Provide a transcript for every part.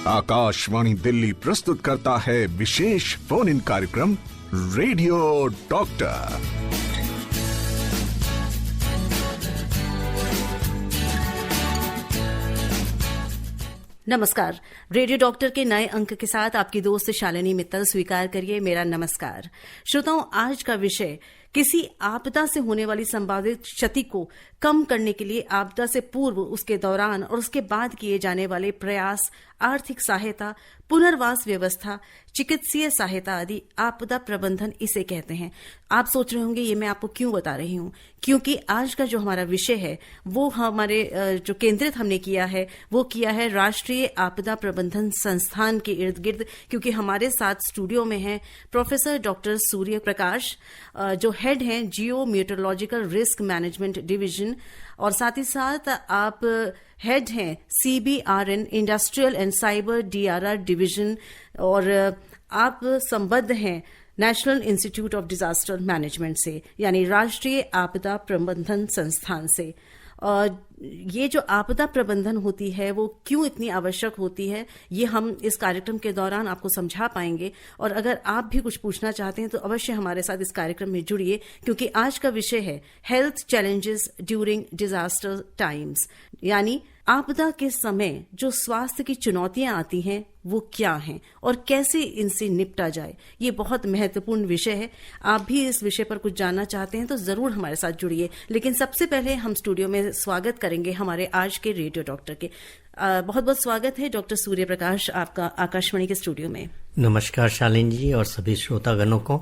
आकाशवाणी दिल्ली प्रस्तुत करता है विशेष फोन इन कार्यक्रम रेडियो डॉक्टर। नमस्कार। रेडियो डॉक्टर के नए अंक के साथ आपकी दोस्त शालिनी मित्तल स्वीकार करिए मेरा नमस्कार। श्रोताओं, आज का विषय किसी आपदा से होने वाली संभावित क्षति को कम करने के लिए आपदा से पूर्व, उसके दौरान और उसके बाद किए जाने वाले प्रयास, आर्थिक सहायता, पुनर्वास व्यवस्था, चिकित्सीय सहायता आदि आपदा प्रबंधन इसे कहते हैं। आप सोच रहे होंगे ये मैं आपको क्यों बता रही हूं, क्योंकि आज का जो हमारा विषय है वो हमारे जो केंद्रित हमने किया है वो किया है राष्ट्रीय आपदा प्रबंधन संस्थान के इर्द गिर्द। क्योंकि हमारे साथ स्टूडियो में हैं प्रोफेसर डॉक्टर सूर्य प्रकाश, जो हेड हैं जियो मेट्रोलॉजिकल रिस्क मैनेजमेंट डिवीजन, और साथ ही साथ आप हेड हैं CBRN industrial and cyber DRR division, और आप संबद्ध हैं national institute of disaster management से, यानी राष्ट्रीय आपदा प्रबंधन संस्थान से। ये जो आपदा प्रबंधन होती है वो क्यों इतनी आवश्यक होती है, ये हम इस कार्यक्रम के दौरान आपको समझा पाएंगे। और अगर आप भी कुछ पूछना चाहते हैं तो अवश्य हमारे साथ इस कार्यक्रम में जुड़िए, क्योंकि आज का विषय है health challenges during disaster times, यानी आपदा के समय जो स्वास्थ्य की चुनौतियां आती हैं वो क्या हैं और कैसे इनसे निपटा जाए। ये बहुत महत्वपूर्ण विषय है। आप भी इस विषय पर कुछ जानना चाहते हैं तो जरूर हमारे साथ जुड़िए। लेकिन सबसे पहले हम स्टूडियो में स्वागत करेंगे हमारे आज के रेडियो डॉक्टर के। बहुत बहुत स्वागत है डॉक्टर सूर्य प्रकाश आपका आकाशवाणी के स्टूडियो में। नमस्कार शालिनी जी और सभी श्रोतागणों को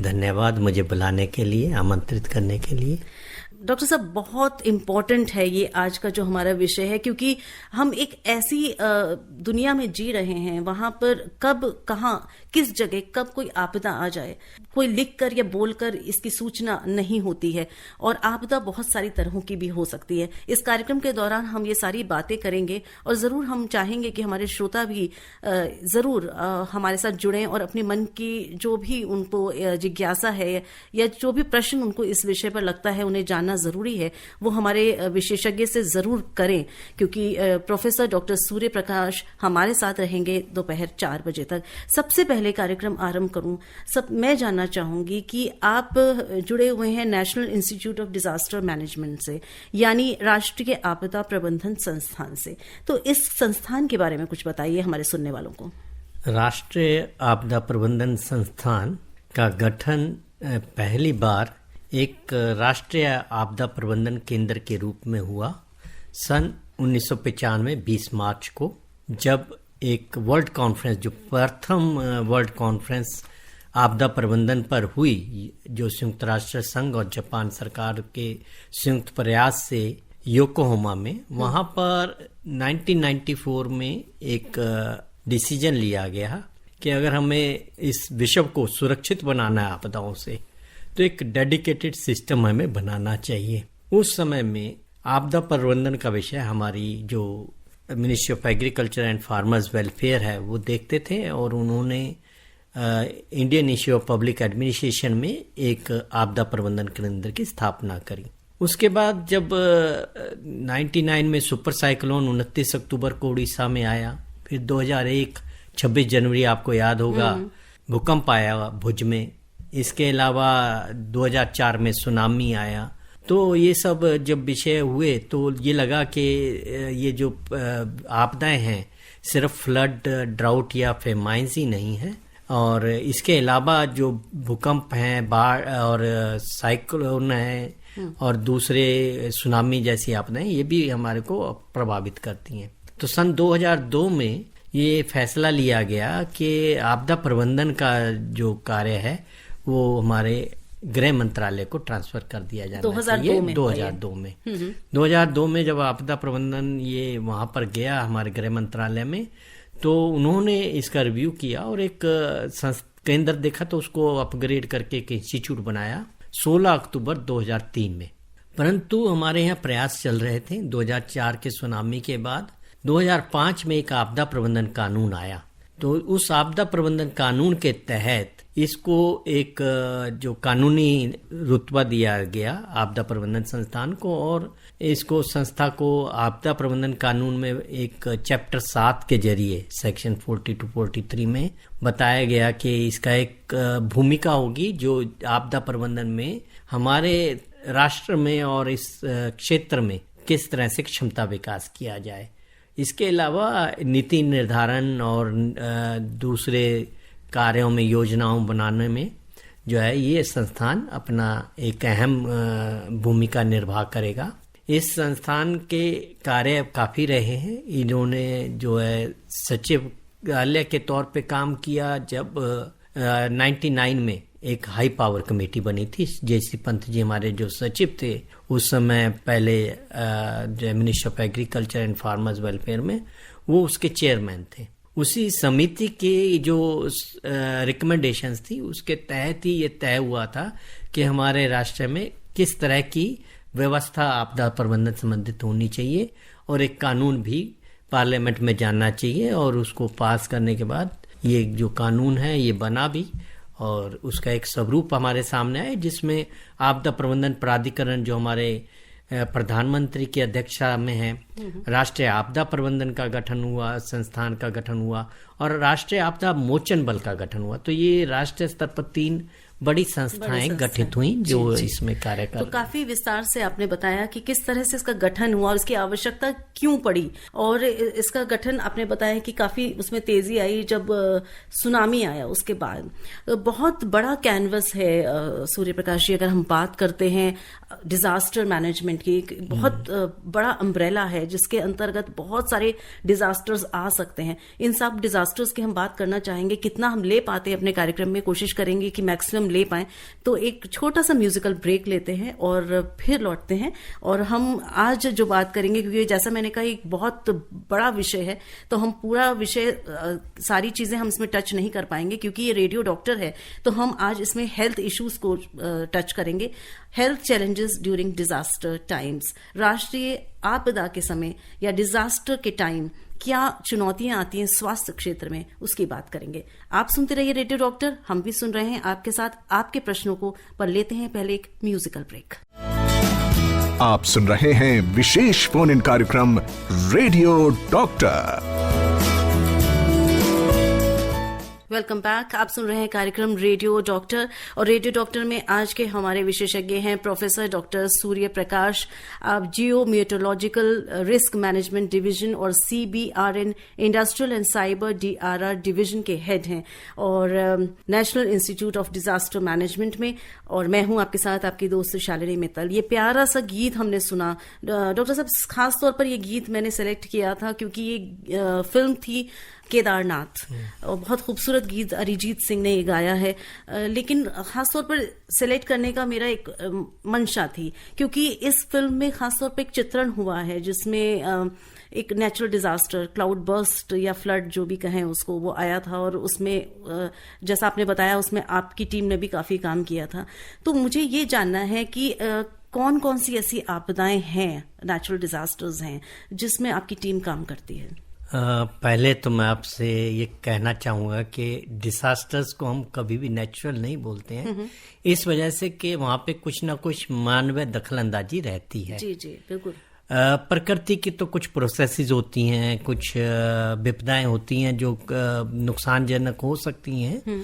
धन्यवाद मुझे बुलाने के लिए, आमंत्रित करने के लिए। डॉक्टर साहब, बहुत इम्पोर्टेंट है ये आज का जो हमारा विषय है, क्योंकि हम एक ऐसी दुनिया में जी रहे हैं वहां पर कब, कहां, किस जगह कब कोई आपदा आ जाए, कोई लिखकर या बोलकर इसकी सूचना नहीं होती है। और आपदा बहुत सारी तरहों की भी हो सकती है। इस कार्यक्रम के दौरान हम ये सारी बातें करेंगे और जरूर हम चाहेंगे कि हमारे श्रोता भी जरूर हमारे साथ जुड़ें और अपने मन की जो भी उनको जिज्ञासा है या जो भी प्रश्न उनको इस विषय पर लगता है उन्हें जानना जरूरी है वो हमारे विशेषज्ञ से जरूर करें। क्योंकि प्रोफेसर डॉक्टर सूर्य प्रकाश हमारे साथ रहेंगे दोपहर 4 बजे तक। सबसे पहले कार्यक्रम आरंभ करूं, मैं जानना चाहूंगी कि आप जुड़े हुए हैं national institute of disaster management से, यानी राष्ट्रीय आपदा प्रबंधन संस्थान से। तो इस संस्थान के बारे में कुछ बताइए हमारे सुनने वालों को। राष्ट्रीय आपदा प्रबंधन संस्थान का गठन पहली बार एक राष्ट्रीय आपदा प्रबंधन केंद्र के रूप में हुआ सन 1995 20 मार्च को, जब एक वर्ल्ड कॉन्फ्रेंस, जो प्रथम वर्ल्ड कॉन्फ्रेंस आपदा प्रबंधन पर हुई, जो संयुक्त राष्ट्र संघ और जापान सरकार के संयुक्त प्रयास से योकोहामा में, वहां पर 1994 में एक डिसीजन लिया गया कि अगर हमें इस विश्व को सुरक्षित बनाना है आपदाओं से तो एक डेडिकेटेड सिस्टम हमें बनाना चाहिए। उस समय में आपदा प्रबंधन का विषय हमारी जो ministry of agriculture and farmers welfare है वो देखते थे, और उन्होंने Indian institute of public administration में एक आपदा प्रबंधन केंद्र की स्थापना करी। उसके बाद जब 99 में सुपर साइक्लोन 29 अक्टूबर को उड़ीसा में आया, फिर 2001 26 जनवरी आपको याद होगा भूकंप आया भुज में, इसके अलावा 2004 में सुनामी आया। तो ये सब जब विषय हुए तो ये लगा कि ये जो आपदाएं हैं सिर्फ फ्लड, ड्राउट या फेमाइंस ही नहीं है, और इसके अलावा जो भूकंप हैं, बाढ़ और साइक्लोन हैं और दूसरे सुनामी जैसी आपदाएं, ये भी हमारे को प्रभावित करती हैं। तो सन 2002 में ये फैसला लिया गया कि आपदा प्रबंधन का जो कार्य है वो हमारे गृह मंत्रालय को ट्रांसफर कर दिया जाना चाहिए। 2002 में जब आपदा प्रबंधन ये वहां पर गया हमारे गृह मंत्रालय में, तो उन्होंने इसका रिव्यू किया और एक केंद्र देखा तो उसको अपग्रेड करके एक इंस्टीट्यूट बनाया 16 अक्टूबर 2003 में। परंतु हमारे यहाँ प्रयास चल रहे थे 2004 के सुनामी के बाद। 2005 में एक आपदा प्रबंधन कानून आया तो उस आपदा प्रबंधन कानून के तहत इसको एक जो कानूनी रुतबा दिया गया आपदा प्रबंधन संस्थान को, और इसको संस्था को आपदा प्रबंधन कानून में एक चैप्टर 7 के जरिए सेक्शन 40 to 43 में बताया गया कि इसका एक भूमिका होगी जो आपदा प्रबंधन में हमारे राष्ट्र में और इस क्षेत्र में किस तरह से क्षमता विकास किया जाए। इसके अलावा नीति निर्धारण और दूसरे कार्यों में योजनाओं बनाने में जो है ये संस्थान अपना एक अहम भूमिका निर्वाह करेगा। इस संस्थान के कार्य काफ़ी रहे हैं। इन्होंने जो है सचिवालय के तौर पे काम किया जब 99 में एक हाई पावर कमेटी बनी थी। जेसी पंत जी हमारे जो सचिव थे उस समय, पहले जो ministry of agriculture and farmers welfare में, वो उसके चेयरमैन थे। उसी समिति के जो रिकमेंडेशंस थी उसके तहत ही ये तय हुआ था कि हमारे राष्ट्र में किस तरह की व्यवस्था आपदा प्रबंधन संबंधित होनी चाहिए, और एक कानून भी पार्लियामेंट में जाना चाहिए, और उसको पास करने के बाद ये जो कानून है ये बना भी, और उसका एक स्वरूप हमारे सामने है जिसमें आपदा प्रबंधन प्राधिकरण जो हमारे प्रधानमंत्री की अध्यक्षता में है, राष्ट्रीय आपदा प्रबंधन का गठन हुआ, संस्थान का गठन हुआ, और राष्ट्रीय आपदा मोचन बल का गठन हुआ। तो ये राष्ट्रीय स्तर पर 3 बड़ी संस्थाएं गठित हुई जो इसमें कार्य कर। तो काफी विस्तार से आपने बताया कि किस तरह से इसका गठन हुआ और इसकी आवश्यकता क्यों पड़ी, और इसका गठन आपने बताया कि काफी उसमें तेजी आई जब सुनामी आया। उसके बाद बहुत बड़ा कैनवस है सूर्य प्रकाश जी, अगर हम बात करते हैं डिजास्टर मैनेजमेंट की, बहुत बड़ा अम्ब्रेला है जिसके अंतर्गत बहुत सारे डिजास्टर्स आ सकते हैं। इन सब डिजास्टर्स की हम बात करना चाहेंगे, कितना हम ले पाते हैं अपने कार्यक्रम में, कोशिश करेंगे कि मैक्सिमम ले पाए। तो एक छोटा सा म्यूजिकल ब्रेक लेते हैं और फिर लौटते हैं, और हम आज जो बात करेंगे, क्योंकि जैसा मैंने कहा एक बहुत बड़ा विषय है, तो हम पूरा विषय सारी चीजें हम इसमें टच नहीं कर पाएंगे क्योंकि ये रेडियो डॉक्टर है। तो हम आज इसमें हेल्थ इश्यूज को टच करेंगे, health challenges during disaster times, राष्ट्रीय आपदा के समय या डिजास्टर के टाइम क्या चुनौतियां आती हैं स्वास्थ्य क्षेत्र में, उसकी बात करेंगे। आप सुनते रहिए रेडियो डॉक्टर, हम भी सुन रहे हैं आपके साथ आपके प्रश्नों को, पर लेते हैं पहले एक म्यूजिकल ब्रेक। आप सुन रहे हैं विशेष फोन इन कार्यक्रम रेडियो डॉक्टर। Welcome back. आप सुन रहे हैं कार्यक्रम रेडियो डॉक्टर, और रेडियो डॉक्टर में आज के हमारे विशेषज्ञ हैं प्रोफेसर डॉक्टर सूर्य प्रकाश। आप जियो मेट्रोलॉजिकल रिस्क मैनेजमेंट डिवीजन और CBRN industrial and cyber DRR division के हेड हैं, और national institute of disaster management में, और मैं हूं आपके साथ आपकी दोस्त शालिनी मित्तल। ये प्यारा सा गीत हमने सुना डॉक्टर साहब, खास तौर पर ये गीत मैंने सेलेक्ट किया था क्योंकि ये फिल्म थी केदारनाथ, और बहुत खूबसूरत गीत अरिजीत सिंह ने ये गाया है, लेकिन खासतौर पर सेलेक्ट करने का मेरा एक मंशा थी क्योंकि इस फिल्म में खासतौर पर एक चित्रण हुआ है जिसमें एक नेचुरल डिजास्टर, क्लाउड बर्स्ट या फ्लड जो भी कहें उसको, वो आया था, और उसमें जैसा आपने बताया उसमें आपकी टीम ने भी काफी काम किया था। तो मुझे ये जानना है कि कौन कौन सी ऐसी आपदाएं हैं, नेचुरल डिजास्टर्स हैं जिसमें आपकी टीम काम करती है? पहले तो मैं आपसे ये कहना चाहूँगा कि डिसास्टर्स को हम कभी भी नेचुरल नहीं बोलते हैं, इस वजह से कि वहाँ पे कुछ ना कुछ मानवीय दखलंदाजी रहती है। जी जी बिल्कुल। प्रकृति की तो कुछ प्रोसेसेस होती हैं, कुछ विपदाएं होती हैं जो नुकसानजनक हो सकती हैं,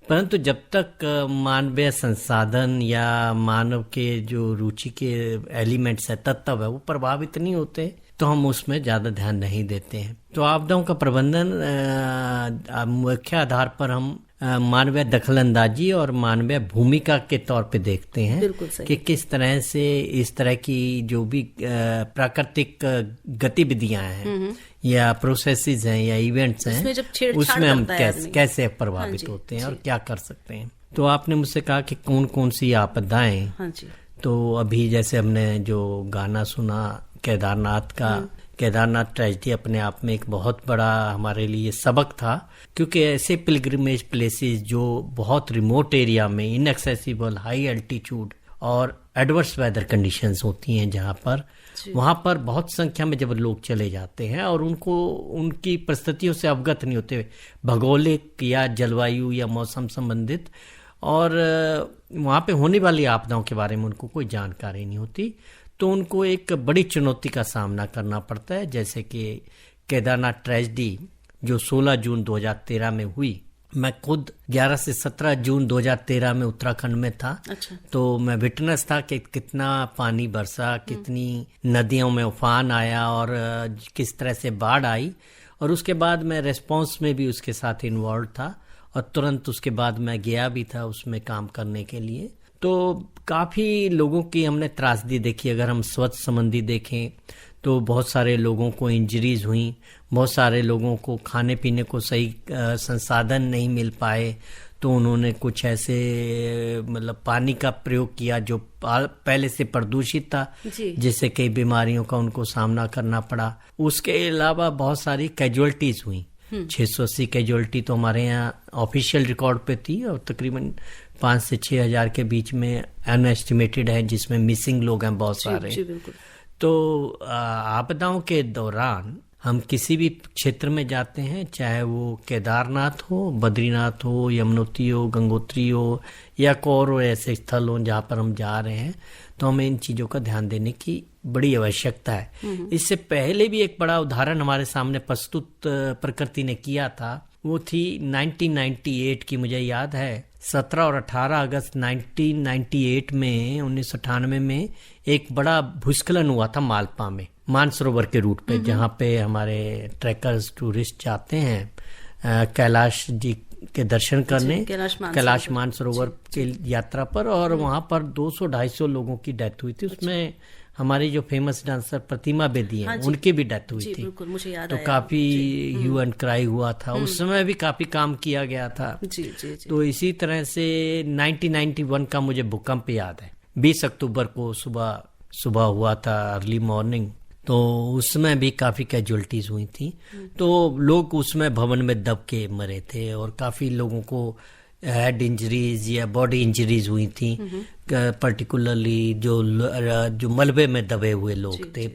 परंतु जब तक मानवीय संसाधन या मानव के जो रुचि के एलिमेंट्स है, तत्व है, वो प्रभावित नहीं होते तो हम उसमें ज़्यादा ध्यान नहीं देते हैं। तो आपदाओं का प्रबंधन मुख्य आधार पर हम मानवीय दखलंदाजी और मानवीय भूमिका के तौर पे देखते हैं कि किस तरह से इस तरह की जो भी प्राकृतिक गतिविधियां हैं या प्रोसेसेस हैं या इवेंट्स हैं, उसमें हम कैसे प्रभावित होते हैं और क्या कर सकते हैं। तो आपने मुझसे कहा कि कौन कौन सी आपदाएं, तो अभी जैसे हमने जो गाना सुना केदारनाथ का, केदारनाथ ट्रेजेडी अपने आप में एक बहुत बड़ा हमारे लिए सबक था, क्योंकि ऐसे पिलग्रिमेज प्लेसेस जो बहुत रिमोट एरिया में, इनएक्सेसिबल, हाई एल्टीट्यूड और एडवर्स वेदर कंडीशंस होती हैं जहाँ पर, वहाँ पर बहुत संख्या में जब लोग चले जाते हैं और उनको उनकी परिस्थितियों से अवगत नहीं होते, भौगोलिक या जलवायु या मौसम संबंधित, और वहाँ पे होने वाली आपदाओं के बारे में उनको कोई जानकारी नहीं होती, तो उनको एक बड़ी चुनौती का सामना करना पड़ता है। जैसे कि केदारनाथ ट्रेजेडी जो 16 जून 2013 में हुई, मैं खुद 11 से 17 जून 2013 में उत्तराखंड में था। अच्छा। तो मैं विटनेस था कि कितना पानी बरसा, कितनी नदियों में उफान आया और किस तरह से बाढ़ आई, और उसके बाद मैं रेस्पॉन्स में भी उसके साथ इन्वॉल्व था और तुरंत उसके बाद मैं गया भी था उसमें काम करने के लिए। तो काफ़ी लोगों की हमने त्रासदी देखी। अगर हम स्वच्छ संबंधी देखें तो बहुत सारे लोगों को इंजरीज हुई, बहुत सारे लोगों को खाने पीने को सही संसाधन नहीं मिल पाए, तो उन्होंने कुछ ऐसे मतलब पानी का प्रयोग किया जो पहले से प्रदूषित था, जिससे कई बीमारियों का उनको सामना करना पड़ा। उसके अलावा बहुत सारी कैजुअलिटीज हुई। 680 कैजुअलिटी तो हमारे यहाँ ऑफिशियल रिकॉर्ड पे थी, और तकरीबन 5 से 6 हजार के बीच में अनएस्टिमेटेड है, जिसमें मिसिंग लोग हैं बहुत सारे। तो आपदाओं के दौरान हम किसी भी क्षेत्र में जाते हैं, चाहे वो केदारनाथ हो, बद्रीनाथ हो, यमुनोत्री हो, गंगोत्री हो, या और ऐसे स्थल हो जहाँ पर हम जा रहे हैं, तो हमें इन चीज़ों का ध्यान देने की बड़ी आवश्यकता है। इससे पहले भी एक बड़ा उदाहरण हमारे सामने प्रस्तुत प्रकृति ने किया था, वो थी 1998 की, मुझे याद है 17 और 18 अगस्त 1998 में 1998 में एक बड़ा भूस्खलन हुआ था मालपा में, मानसरोवर के रूट पे, जहाँ पे हमारे ट्रैकर्स टूरिस्ट जाते हैं कैलाश जी के दर्शन करने, कैलाश मानसरोवर के यात्रा पर, और वहाँ पर 200-250 लोगों की डेथ हुई थी। उसमें हमारी जो फेमस डांसर प्रतिमा बेदी हैं, उनकी भी डेथ हुई थी। बिल्कुल, मुझे याद तो काफी ह्यू एंड क्राई हुआ था। उस समय भी काफी काम किया गया था। तो इसी तरह से 1991 का मुझे भूकंप याद है, 20 अक्टूबर को सुबह हुआ था, अर्ली मॉर्निंग। तो उसमें भी काफी कैजुअलिटीज हुई थी। तो लोग उसमें भवन में दब के मरे थे, और काफी लोगों को हेड इंजरीज या बॉडी इंजरीज हुई थी, पर्टिकुलरली जो मलबे में दबे हुए लोग थे,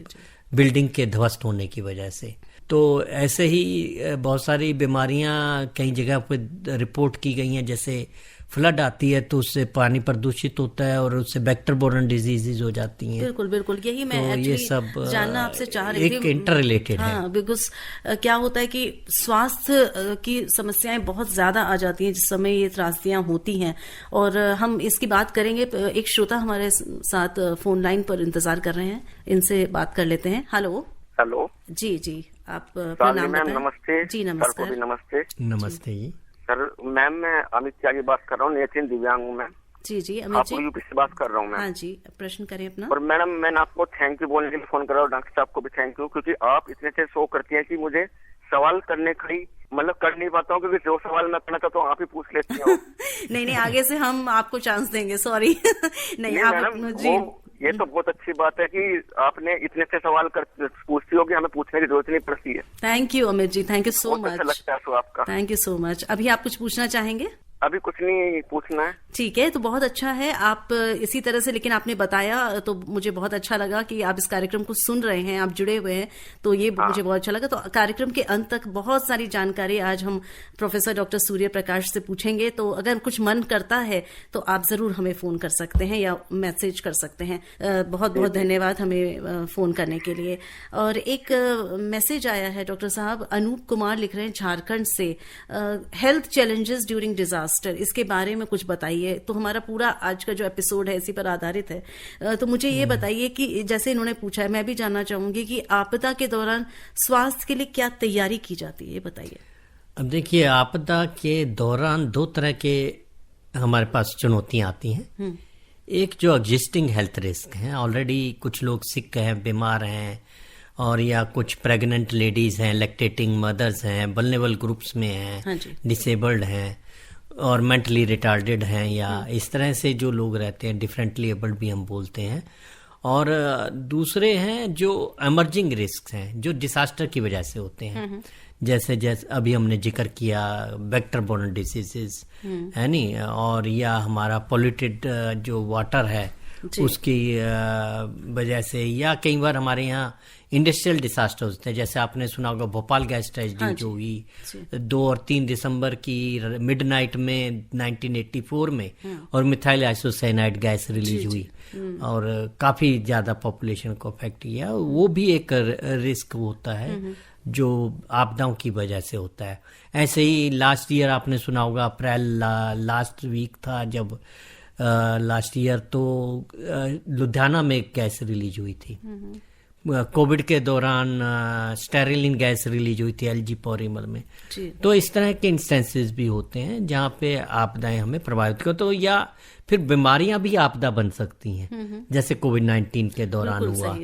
बिल्डिंग के ध्वस्त होने की वजह से। तो ऐसे ही बहुत सारी बीमारियां कई जगह पर रिपोर्ट की गई हैं, जैसे फ्लड आती है तो उससे पानी प्रदूषित होता है और उससे वेक्टर बोर्न डिजीजेज हो जाती हैं। बिल्कुल बिल्कुल, यही मैं तो ये सब जानना आपसे चाह रही थी। एक इंटर रिलेटेड है। हाँ, बिकॉज क्या होता है कि स्वास्थ्य की समस्याएं बहुत ज्यादा आ जाती हैं जिस समय ये त्रासदियां होती हैं, और हम इसकी बात करेंगे। एक श्रोता हमारे साथ फोन लाइन पर इंतजार कर रहे हैं, इनसे बात कर लेते हैं। हेलो। जी आप अपना नाम बताएं। नमस्ते जी। नमस्कार। नमस्ते जी सर। मैम मैं अमित त्यागी बात कर रहा हूँ, नेत्र दिव्यांग हूँ मैम। जी अमित जी, यूपी से बात कर रहा हूँ मैं। हाँ जी, प्रश्न करें अपना। और मैडम मैंने आपको थैंक यू बोलने के लिए फोन कर रहा हूँ, डॉक्टर साहब को भी थैंक यू, क्योंकि आप इतने अच्छे शो करती हैं कि मुझे सवाल करने का ही मतलब कर नहीं पाता हूँ, क्योंकि जो सवाल मैं करना चाहता हूँ आप ही पूछ लेती हो। नहीं, आगे से हम आपको चांस देंगे। सॉरी। नहीं आप जी, ये तो बहुत अच्छी बात है कि आपने इतने से सवाल पूछती हो कि हमें पूछने की जरूरत नहीं पड़ती है। Thank you Amit ji, thank you so much. अच्छा लगता है आपका। Thank you so much. अभी आप कुछ पूछना चाहेंगे? अभी कुछ नहीं पूछना है। ठीक है, तो बहुत अच्छा है आप इसी तरह से, लेकिन आपने बताया तो मुझे बहुत अच्छा लगा कि आप इस कार्यक्रम को सुन रहे हैं, आप जुड़े हुए हैं, तो ये मुझे बहुत अच्छा लगा। तो कार्यक्रम के अंत तक बहुत सारी जानकारी आज हम प्रोफेसर डॉक्टर सूर्य प्रकाश से पूछेंगे। तो अगर कुछ मन करता है तो आप जरूर हमें फोन कर सकते हैं या मैसेज कर सकते हैं। बहुत बहुत धन्यवाद हमें फोन करने के लिए। और एक मैसेज आया है डॉक्टर साहब, अनूप कुमार लिख रहे हैं झारखंड से, हेल्थ चैलेंजेस ड्यूरिंग डिजास्टर, इसके बारे में कुछ बताइए। तो हमारा पूरा आज का जो एपिसोड है इसी पर आधारित है। तो मुझे ये बताइए कि जैसे इन्होंने पूछा है, मैं भी जानना चाहूंगी कि आपदा के दौरान स्वास्थ्य के लिए क्या तैयारी की जाती है, ये बताइए। अब देखिए, आपदा के दौरान दो तरह के हमारे पास चुनौतियां आती हैं। एक जो एग्जिस्टिंग हेल्थ रिस्क हैं, ऑलरेडी कुछ लोग सिक हैं, बीमार हैं, और या कुछ प्रेग्नेंट लेडीज हैं, लैक्टेटिंग मदर्स हैं, वल्नरेबल ग्रुप्स में हैं, डिसेबल्ड हैं, और मेंटली रिटार्डेड हैं, या इस तरह से जो लोग रहते हैं, डिफरेंटली एबल्ड भी हम बोलते हैं। और दूसरे हैं जो एमर्जिंग रिस्क हैं, जो डिसास्टर की वजह से होते हैं, जैसे अभी हमने जिक्र किया वेक्टर बोर्न डिसीजेस है नी, और या हमारा पॉल्यूटेड जो वाटर है उसकी वजह से, या कई बार हमारे यहाँ इंडस्ट्रियल डिसास्टर होते हैं, जैसे आपने सुना होगा भोपाल गैस ट्रेजेडी जो हुई 2 और 3 दिसंबर की मिडनाइट में 1984 में, और मिथाइल आइसोसाइनाइड गैस रिलीज हुई और काफी ज्यादा पॉपुलेशन को अफेक्ट किया। वो भी एक रिस्क होता है जो आपदाओं की वजह से होता है। ऐसे ही लास्ट ईयर आपने सुना होगा, अप्रैल लास्ट वीक था जब लास्ट ईयर, तो लुधियाना में गैस रिलीज हुई थी। कोविड के दौरान स्टेरिलिन गैस रिलीज हुई थी एलजी पॉलीमर में। तो इस तरह के इंस्टेंसेस भी होते हैं जहाँ पे आपदाएं हमें प्रभावित करते, तो या फिर बीमारियां भी आपदा बन सकती हैं, जैसे कोविड-19 के दौरान हुआ।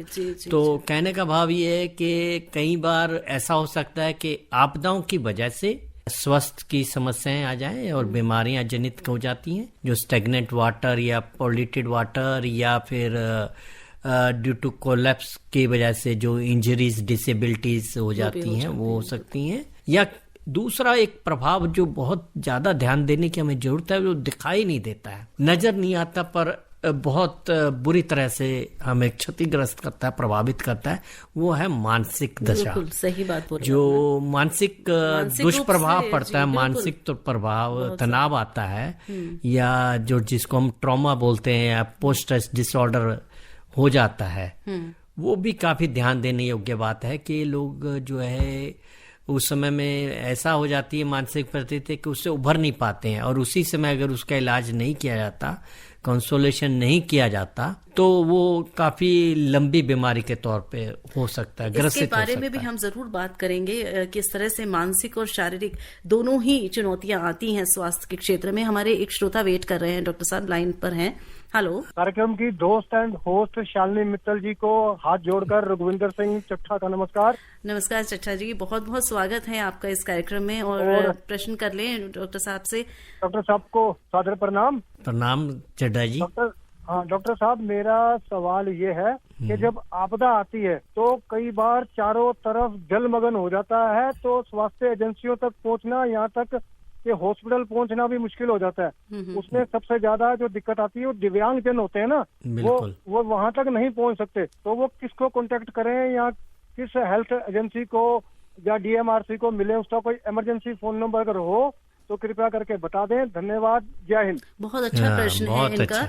तो कहने का भाव ये है कि कई बार ऐसा हो सकता है कि आपदाओं की वजह से स्वास्थ्य की समस्याएं आ जाएं और बीमारियां जनित हो जाती हैं, जो स्टेगनेंट वाटर या पॉल्यूटेड वाटर या फिर ड्यू टू कोलैप्स की वजह से जो इंजरीज डिसेबिलिटीज हो जाती हैं वो हो सकती हैं। या दूसरा एक प्रभाव जो बहुत ज्यादा ध्यान देने की हमें जरूरत है, वो दिखाई नहीं देता है, नजर नहीं आता, पर बहुत बुरी तरह से हमें क्षतिग्रस्त करता है, प्रभावित करता है, वो है मानसिक दशा। सही बात बोल रहे हैं। जो मानसिक दुष्प्रभाव पड़ता है, मानसिक तो प्रभाव, तनाव आता है, या जो जिसको हम ट्रॉमा बोलते हैं या पोस्ट स्ट्रेस डिसऑर्डर हो जाता है, वो भी काफी ध्यान देने योग्य बात है कि लोग जो है उस समय में ऐसा हो जाती है मानसिक परिस्थिति कि उससे उभर नहीं पाते हैं, और उसी समय अगर उसका इलाज नहीं किया जाता, कंसोलेशन नहीं किया जाता, तो वो काफी लंबी बीमारी के तौर पे हो सकता है, ग्रसित हो सकता है। इसके बारे में भी हम जरूर बात करेंगे, किस तरह से मानसिक और शारीरिक दोनों ही चुनौतियां आती हैं स्वास्थ्य के क्षेत्र में। हमारे एक श्रोता वेट कर रहे हैं, डॉक्टर साहब लाइन पर हैं। हेलो। कार्यक्रम की दोस्त एंड होस्ट शालिनी मित्तल जी को हाथ जोड़कर रघुविंदर सिंह चट्ठा का नमस्कार। नमस्कार चट्ठा जी, बहुत बहुत स्वागत है आपका इस कार्यक्रम में, और प्रश्न कर लें डॉक्टर साहब से। डॉक्टर साहब को सादर प्रणाम। प्रणाम चड्ढा जी। डॉक्टर साहब, मेरा सवाल ये है कि जब आपदा आती है तो कई बार चारों तरफ जलमग्न हो जाता है, तो स्वास्थ्य एजेंसियों तक पहुंचना, यहाँ तक कि हॉस्पिटल पहुंचना भी मुश्किल हो जाता है। उसमें सबसे ज्यादा जो दिक्कत आती है वो दिव्यांग जन होते हैं ना, वो वहां तक नहीं पहुंच सकते, तो वो किसको कांटेक्ट करें, या किस हेल्थ एजेंसी को या डीएमआरसी को मिले, उसका कोई इमरजेंसी फोन नंबर अगर हो तो कृपया करके बता दें। धन्यवाद, जय हिंद। बहुत अच्छा प्रश्न है इनका,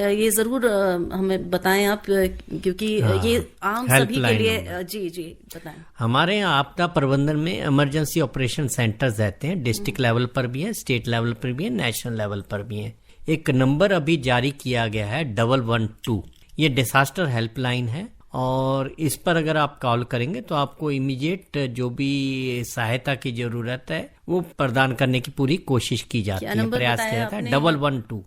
ये जरूर हमें बताएं आप, क्योंकि ये आम सभी के लिए। जी बताएं। हमारे यहाँ आपदा प्रबंधन में इमरजेंसी ऑपरेशन सेंटर्स रहते हैं, डिस्ट्रिक्ट लेवल पर भी है, स्टेट लेवल पर भी है, नेशनल लेवल पर भी है। एक नंबर अभी जारी किया गया है 112, ये डिसास्टर हेल्पलाइन है, और इस पर अगर आप कॉल करेंगे तो आपको इमीडिएट जो भी सहायता की जरूरत है वो प्रदान करने की पूरी कोशिश की जाती है, प्रयास किया जाता है। 112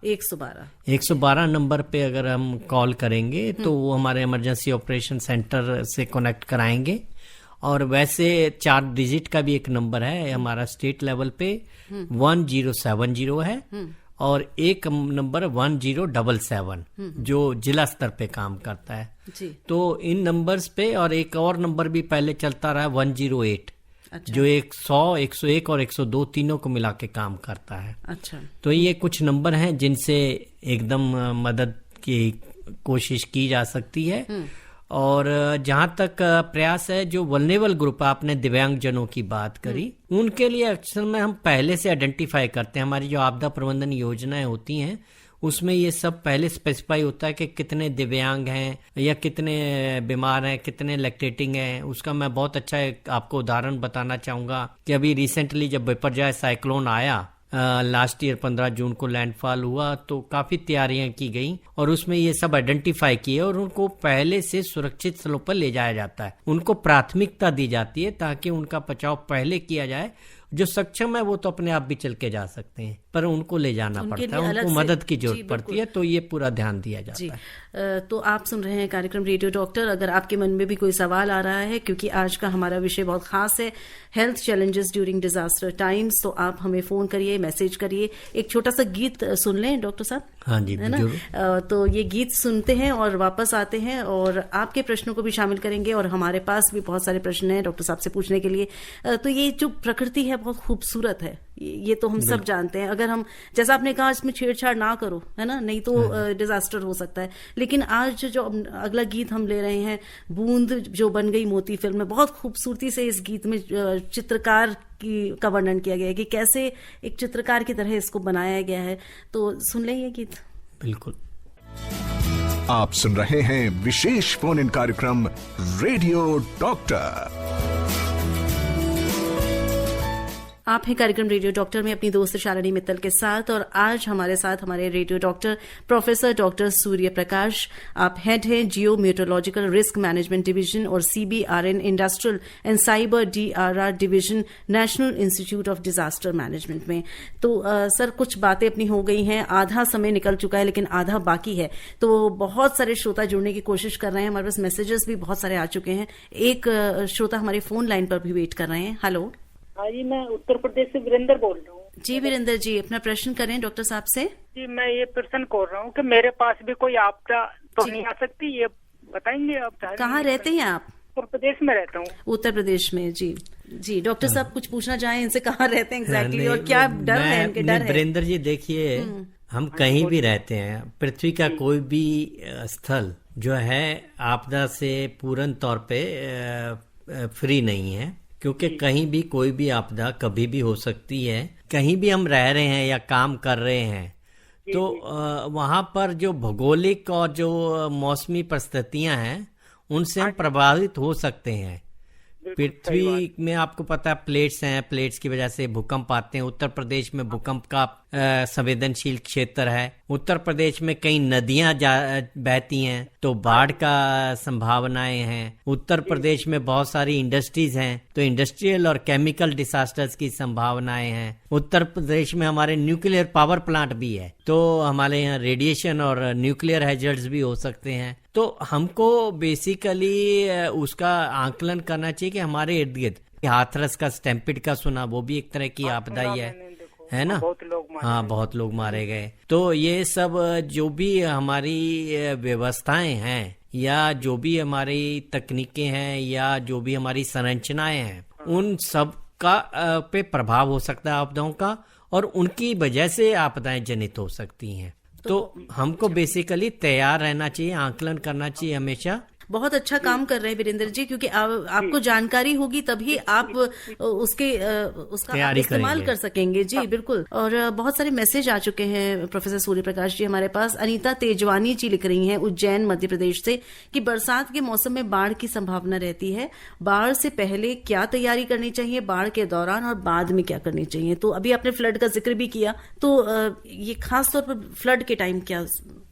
112 नंबर पे अगर हम कॉल करेंगे तो वो हमारे इमरजेंसी ऑपरेशन सेंटर से कनेक्ट कराएंगे। और वैसे 4 डिजिट का भी एक नंबर है हमारा स्टेट लेवल पे, 1070 है, और एक नंबर 1077 जो जिला स्तर पे काम करता है जी। तो इन नंबर्स पे, और एक और नंबर भी पहले चलता रहा 108, अच्छा। जो 100, 101 और 102 तीनों को मिला के काम करता है। अच्छा। तो ये कुछ नंबर हैं जिनसे एकदम मदद की कोशिश की जा सकती है। और जहां तक प्रयास है, जो वल्नरेबल ग्रुप, आपने दिव्यांग जनों की बात करी, उनके लिए अक्सर में हम पहले से आइडेंटिफाई करते हैं। हमारी जो आपदा प्रबंधन योजनाएं होती हैं उसमें ये सब पहले स्पेसिफाई होता है कि कितने दिव्यांग हैं या कितने बीमार हैं, कितने लैक्टेटिंग हैं। उसका मैं बहुत अच्छा आपको उदाहरण बताना चाहूंगा कि अभी रिसेंटली जब बिपरजॉय साइक्लोन आया, लास्ट ईयर 15 जून को लैंडफॉल हुआ, तो काफी तैयारियां की गई और उसमें ये सब आइडेंटिफाई किए और उनको पहले से सुरक्षित स्थलों पर ले जाया जाता है। उनको प्राथमिकता दी जाती है ताकि उनका बचाव पहले किया जाए। जो सक्षम है वो तो अपने आप भी चल के जा सकते हैं, पर उनको ले जाना पड़ता है, उनको मदद की जरूरत पड़ती है, तो ये पूरा ध्यान दिया जाता है। तो आप सुन रहे हैं कार्यक्रम रेडियो डॉक्टर। अगर आपके मन में भी कोई सवाल आ रहा है, क्योंकि आज का हमारा विषय बहुत खास है, health challenges during disaster times, तो आप हमें फोन करिए, मैसेज करिए। एक छोटा सा गीत सुन लें डॉक्टर साहब। हाँ जी, है ना। तो ये गीत सुनते हैं और वापस आते हैं और आपके प्रश्नों को भी शामिल करेंगे, और हमारे पास भी बहुत सारे प्रश्न हैं डॉक्टर साहब से पूछने के लिए। तो ये जो प्रकृति है बहुत खूबसूरत है, ये तो हम सब जानते हैं। अगर हम, जैसा आपने कहा, इसमें छेड़छाड़ ना करो, है ना, नहीं तो डिजास्टर हो सकता है। लेकिन आज जो अगला गीत हम ले रहे हैं, बूंद जो बन गई मोती फिल्म में बहुत खूबसूरती से इस गीत में चित्रकार का वर्णन किया गया है कि कैसे एक चित्रकार की तरह इसको बनाया गया है। तो सुन लें ये गीत। बिल्कुल। आप सुन रहे हैं विशेष फोन इन कार्यक्रम रेडियो डॉक्टर। आप हैं कार्यक्रम रेडियो डॉक्टर में अपनी दोस्त शालिनी मित्तल के साथ, और आज हमारे साथ हमारे radio doctor professor doctor Surya Prakash. आप हेड हैं जियो मेट्रोलॉजिकल रिस्क मैनेजमेंट डिवीजन और CBRN industrial and cyber DRR division, national institute of disaster management में। तो सर, कुछ बातें अपनी हो गई हैं, आधा समय निकल चुका है लेकिन आधा बाकी है। तो बहुत सारे श्रोता जुड़ने की कोशिश कर रहे हैं, हमारे पास मैसेजेस भी बहुत सारे आ चुके हैं। एक श्रोता हमारे फोन लाइन पर भी वेट कर रहे हैं। हेलो। हाँ जी, मैं उत्तर प्रदेश से वीरेंद्र बोल रहा हूँ। जी वीरेंद्र जी, अपना प्रश्न करें डॉक्टर साहब से। जी, मैं ये प्रश्न कर रहा हूँ कि मेरे पास भी कोई आपदा तो नहीं आ सकती, ये बताएंगे आप? कहाँ रहते हैं आप? उत्तर प्रदेश में रहता हूँ। उत्तर प्रदेश में, जी जी। डॉक्टर साहब कुछ पूछना चाहें इनसे, कहाँ रहते हैं एग्जैक्टली और क्या डर है, इनके डर है? वीरेंद्र जी देखिए, हम कहीं भी रहते हैं, पृथ्वी का कोई भी स्थल जो है आपदा से पूर्ण तौर पे फ्री नहीं है, क्योंकि कहीं भी कोई भी आपदा कभी भी हो सकती है। कहीं भी हम रह रहे हैं या काम कर रहे हैं तो वहाँ पर जो भौगोलिक और जो मौसमी परिस्थितियां हैं उनसे हम प्रभावित हो सकते हैं। पृथ्वी में आपको पता है प्लेट्स हैं, प्लेट्स की वजह से भूकंप आते हैं। उत्तर प्रदेश में भूकंप का संवेदनशील क्षेत्र है। उत्तर प्रदेश में कई नदियां बहती हैं तो बाढ़ का संभावनाएं हैं। उत्तर प्रदेश में बहुत सारी इंडस्ट्रीज हैं तो इंडस्ट्रियल और केमिकल डिसास्टर्स की संभावनाएं हैं। उत्तर प्रदेश में हमारे न्यूक्लियर पावर प्लांट भी है तो हमारे यहाँ रेडिएशन और न्यूक्लियर हैजर्ड्स भी हो सकते हैं। तो हमको बेसिकली उसका आकलन करना चाहिए कि हमारे इर्द गिर्द, हाथरस का स्टैम्पिड का सुना, वो भी एक तरह की आपदा ही है ना? बहुत लोग मारे गए। तो ये सब जो भी हमारी व्यवस्थाएं हैं या जो भी हमारी तकनीकें हैं या जो भी हमारी संरचनाएं हैं, उन सब का पे प्रभाव हो सकता है आपदाओं का, और उनकी वजह से आपदाएं जनित हो सकती हैं। तो हमको बेसिकली तैयार रहना चाहिए, आकलन करना चाहिए हमेशा। बहुत अच्छा काम कर रहे हैं वीरेंद्र जी, क्योंकि आपको जानकारी होगी तभी आप उसका इस्तेमाल कर सकेंगे। जी बिल्कुल। और बहुत सारे मैसेज आ चुके हैं प्रोफेसर सूर्य प्रकाश जी हमारे पास। अनीता तेजवानी जी लिख रही हैं उज्जैन मध्य प्रदेश से कि बरसात के मौसम में बाढ़ की संभावना रहती है, बाढ़ से पहले क्या तैयारी करनी चाहिए, बाढ़ के दौरान और बाद में क्या करनी चाहिए? तो अभी आपने फ्लड का जिक्र भी किया, तो ये खास तौर पर फ्लड के टाइम क्या